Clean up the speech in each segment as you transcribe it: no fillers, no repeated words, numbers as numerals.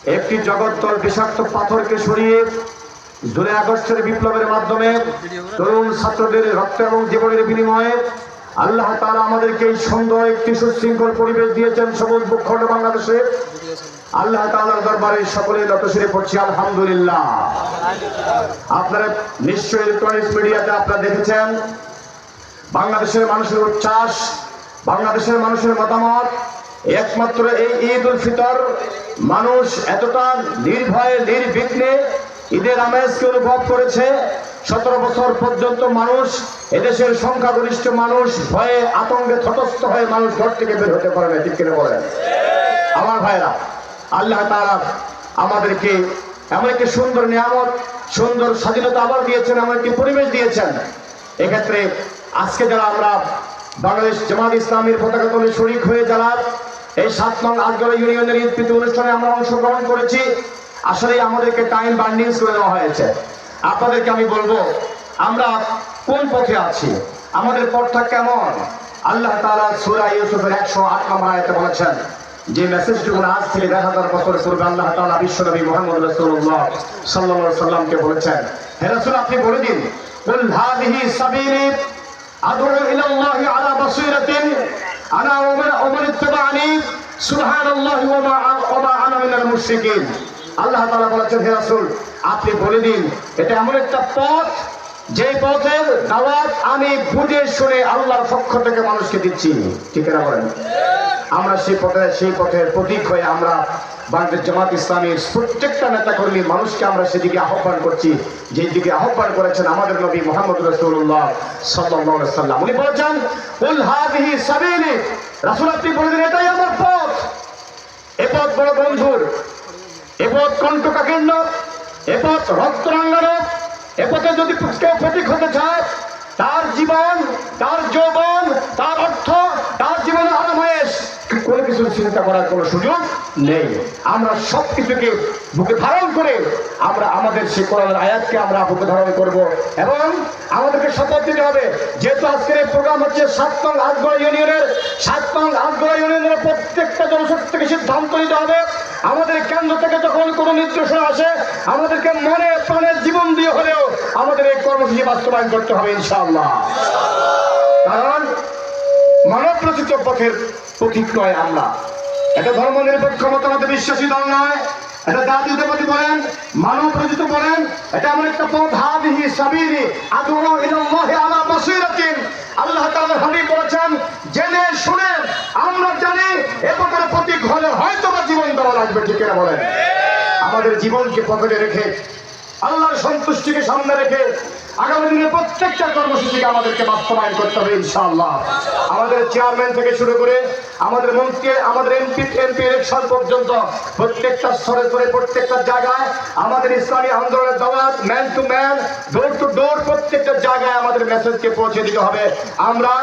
একটি জগদ্দল বিষাক্ত পাথরকে সরিয়ে জুলাই আগস্টের বিপ্লবের মাধ্যমে তরুণ ছাত্রদের রক্ত এবং জীবনের বিনিময়ে আল্লাহ তাআলা আমাদেরকে এই সুন্দর একটি সুশৃঙ্খল পরিবেশ দিয়েছেন সবুজ ভূখণ্ড বাংলাদেশে। আল্লাহ তাআলার দরবারে সকলে নতশিরে পড়ছি আলহামদুলিল্লাহ। আপনারা নিশ্চয়ই ইলেকট্রনিক্স মিডিয়াতে আপনারা দেখেছেন বাংলাদেশের মানুষের উচ্ছ্বাস, বাংলাদেশের মানুষের মতামত। একমাত্র এই ঈদ উল ফিতর মানুষ এতটা নির্ভয়ে নির্বিঘ্নে ঈদের আমেজকে অনুভব করেছে। 17 বছর পর্যন্ত মানুষ, এদেশের সংখ্যাগরিষ্ঠ মানুষ ভয়ে আতঙ্কে তটস্থ হয়ে মানুষ ঘর থেকে বের হতে পারে না। ঠিক কিনা বলেন আমার ভাইরা? আল্লাহ তাআলা আমাদেরকে এমন একটি সুন্দর নিয়ামত, সুন্দর স্বাধীনতা আবার দিয়েছেন, এমন একটি পরিবেশ দিয়েছেন। এক্ষেত্রে আজকে যারা আমরা বাংলাদেশ জামাত ইসলামীর পতাকা তলে শরীক হয়ে যারা এই 7 নং আটগড়া ইউনিয়নের ঈদ প্রীতি অনুষ্ঠানে আমরা অংশগ্রহণ করেছি, আসলে আমাদেরকে টাইম বান্ডিংস করে দেওয়া হয়েছে। আপনাদেরকে আমি বলবো আমরা কোন পথে আছি, আমাদের পথটা কেমন। আল্লাহ তাআলা সূরা ইউসুফের 108 নম্বর আয়াতে বলেছেন যে মেসেজটুকু আজ থেকে 1000 বছর পূর্বে আল্লাহ তাআলা বিশ্বনবী মুহাম্মদ রাসূলুল্লাহ সাল্লাল্লাহু আলাইহি সাল্লামকে বলেছেন, হে রাসূল আপনি বলে দিন, কুল হাযিহি সাবিলি আদউ ইলাল্লাহি আলা বাসীরাতিন আনা ওয়া মান ইত্তাবা'আনি সুবহানাল্লাহি ওয়া মা আনা মিনাল মুশরিকিন। আল্লাহ তাআলা বলেছেন, হে রাসূল আপনি বলে দিন এটা এমন একটা পথ যে পথের দাওয়াত আমি বুঝে শুনে আল্লাহর পক্ষ থেকে মানুষকে দিচ্ছি। ঠিক না বলেন? আমরা সেই পথের প্রতীক হয়ে আমরা বাংলাদেশ জামাত ইসলামীর প্রত্যেকটা নেতাকর্মী মানুষকে আমরা সেদিকে আহ্বান করছি, যেই দিকে আহ্বান করেছেন আমাদের নবী মুহাম্মদ রাসূলুল্লাহ সাল্লাল্লাহু আলাইহি ওয়াসাল্লাম। উনি বলেছেন কুল হাযিহি সাবিলি, রাসূল আপনি বলে দিন এটাই আমার পথ। এ পথ বড় বন্ধুর, এ পথ কণ্ঠকাকীর্ণ, এ পথ রক্ত রাঙানো। এ পথে যদি কেউ প্রতীক হতে চায়, তার জীবন, তার যৌবন, তার অর্থ, তার জীবনের আরামায়েশ কোনো কিছু চিন্তা করার কোনো সুযোগ নেই। আমরা সব কিছুকে বুকে ধারণ করে আমরা আমাদের সেই কোরআনের আয়াতকে আমরা বুকে ধারণ করব এবং আমাদেরকে শপথ দিতে হবে, যেহেতু আজকের এই প্রোগ্রাম হচ্ছে 7 নং আটগড়া ইউনিয়নের, 7 নং আটগড়া ইউনিয়নের প্রত্যেকটা জনশক্তিকে সিদ্ধান্ত নিতে হবে আমাদের কেন্দ্র থেকে যখন কোনো নির্দেশনা আসে আমাদেরকে মনে প্রাণের জীবন দিয়ে হলেও আমাদের এই কর্মসূচি বাস্তবায়ন করতে হবে ইনশাআল্লাহ। কারণ মানব রচিত পথের প্রতীক নয় আমরা, এটা ধর্ম নিরপেক্ষ মতামতে বিশ্বাসী দল নয়, এটা জাতীয়তাবাদী বলেন, মানব রচিত বলেন, এটা এমন একটা পথ হাযিহি সাবিলি আদউ ইলাল্লাহি আলা বাসীরাতিন। আল্লাহ তাআলা হাবিব বলেছেন জেনে শুনে আমরা জানি এ পথের প্রতীক হলে হয়তো বা জীবন দেওয়া লাগবে। ঠিক না বলেন? আমাদের জীবনকে পকেটে রেখে আল্লাহর সন্তুষ্টিকে সামনে রেখে আগামী দিনে প্রত্যেকটা কর্মসূচিকে আমাদেরকে বাস্তবায়ন করতে হবে ইনশাআল্লাহ। আমাদের চেয়ারম্যান থেকে শুরু করে আমাদের মন্ত্রী, আমাদের এমপি ইলেকশন পর্যন্ত প্রত্যেকটা স্তরে স্তরে প্রত্যেকটা জায়গায় আমাদের ইসলামী আন্দোলনের দাওয়াত man to man, door to door প্রত্যেকটা জায়গায় আমাদের মেসেজকে পৌঁছে দিতে হবে। আমরা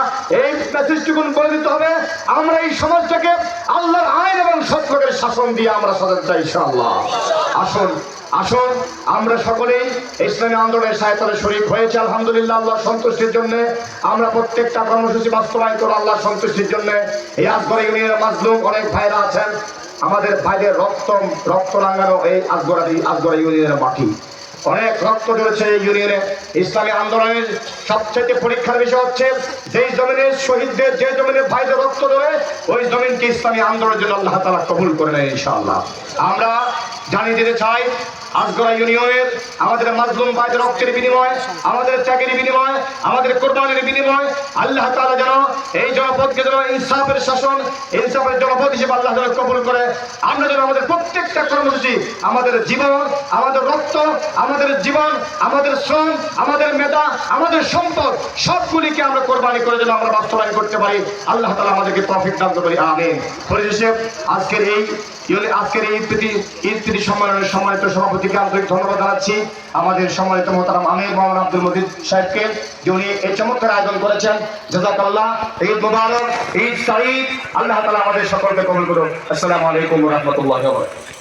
এই মেসেজটুকু বলে দিতে হবে আমরা এই সমাজটাকে আল্লাহর আইন এবং সত্যের শাসন দিয়ে আমরা সাজাতে চাই ইনশাআল্লাহ। আসুন আসুন আমরা সকলেই ইসলামী আন্দোলনের সায়তারে শরীক হয়েছে আলহামদুলিল্লাহ। আল্লাহর সন্তুষ্টির জন্য আমরা প্রত্যেকটা কর্মসূচি বাস্তবায়ন করব আল্লাহর সন্তুষ্টির জন্য। এই আজগড়া ইউনিয়নের মাজলুম অনেক ভাইরা আছেন, আমাদের ভাইদের রক্ত রাঙানো এই আজগড়া ইউনিয়নের মাটি, অনেক রক্ত ঝরেছে এই ইউনিয়নে। ইসলামী আন্দোলনের সবচেয়ে পরীক্ষার বিষয় হচ্ছে যেই জমিনের শহীদদের, যে জমিনের ভাইদের রক্ত ধরে ওই জমিনকে ইসলামী আন্দোলনের জন্য আল্লাহ তাআলা কবুল করে নেয় ইনশাআল্লাহ। আমরা জানিয়ে দিতে চাই আজগড়া ইউনিয়নের আমাদের মাজলুম ভাইদের রক্তের বিনিময়, আমাদের ত্যাগের বিনিময়, আমাদের কোরবানির বিনিময় আল্লাহ তাআলা যেন এই জনপদকে যেন ইনসাফের শাসন, ইনসাফের জনপদ হিসেবে আল্লাহ যেন কবুল করে। আমরা যেন আমাদের প্রত্যেকটা কর্মসূচি, আমাদের জীবন, আমাদের রক্ত, আমাদের জীবন, আমাদের শ্রম, আমাদের মেধা, আমাদের সম্পদ সবগুলিকে আমরা কোরবানি করে যেন আমরা বাস্তবায়ন করতে পারি। আল্লাহ তাআলা আমাদেরকে তৌফিক দান করি, আমিন। পরিশেষে আজকের এই ঈদ প্রীতি সম্মেলনের সম্মানিত সভাপতিকে আন্তরিক ধন্যবাদ জানাচ্ছি, আমাদের সম্মানিত মোহতারাম আমির মোহাম্মদ আব্দুল মজিদ সাহেবকে, যিনি এই চমৎকার আয়োজন করেছেন। জাযাকাল্লাহ। ঈদ মুবারক, ঈদ সাঈদ। আল্লাহ তাআলা আমাদের সকলকে কবুল করুন। আসসালামু আলাইকুম ওয়া রাহমাতুল্লাহি ওয়া বারাকাতুহু।